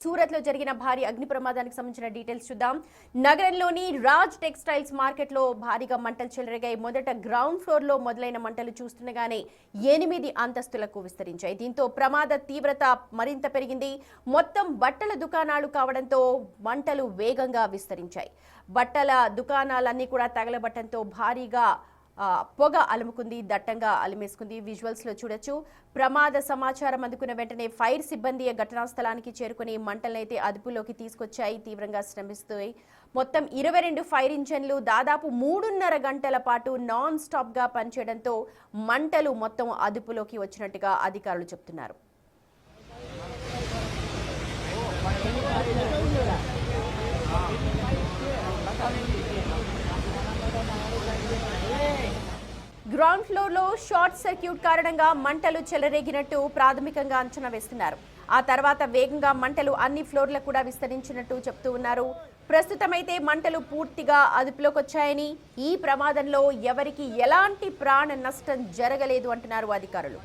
సూరత్ లో జరిగిన భారీ అగ్ని ప్రమాదానికి సంబంధించిన డీటెయిల్స్ చూద్దాం. నగరంలోని రాజ్ టెక్స్టైల్స్ మార్కెట్ లో భారీగా మంటలు చెలరేగాయి. మొదట గ్రౌండ్ ఫ్లోర్ లో మొదలైన మంటలు చూస్తుండగానే 8 అంతస్తులకు విస్తరించాయి. దీంతో ప్రమాద తీవ్రత మరింత పెరిగింది. మొత్తం బట్టల దుకాణాలు కావడంతో మంటలు వేగంగా విస్తరించాయి. బట్టల దుకాణాలన్నీ కూడా తగలబట్టడంతో భారీగా పొగ అలుముకుంది, దట్టంగా అలిమేసుకుంది. విజువల్స్ లో చూడొచ్చు. ప్రమాద సమాచారం అందుకున్న వెంటనే ఫైర్ సిబ్బంది ఘటనా స్థలానికి చేరుకుని మంటలనైతే అదుపులోకి తీసుకొచ్చాయి. తీవ్రంగా శ్రమిస్తాయి. మొత్తం 22 ఫైర్ ఇంజన్లు దాదాపు 3.5 గంటల పాటు నాన్ స్టాప్ గా పనిచేయడంతో మంటలు మొత్తం అదుపులోకి వచ్చినట్టుగా అధికారులు చెబుతున్నారు. గ్రౌండ్ ఫ్లోర్ లో షార్ట్ సర్క్యూట్ కారణంగా మంటలు చెలరేగినట్టు ప్రాథమికంగా అంచనా వేస్తున్నారు. ఆ తర్వాత వేగంగా మంటలు అన్ని ఫ్లోర్లకు కూడా విస్తరించినట్టు చెప్తూ ఉన్నారు. ప్రస్తుతమైతే మంటలు పూర్తిగా అదుపులోకి వచ్చాయని, ఈ ప్రమాదంలో ఎవరికి ఎలాంటి ప్రాణ నష్టం జరగలేదు అంటున్నారు అధికారులు.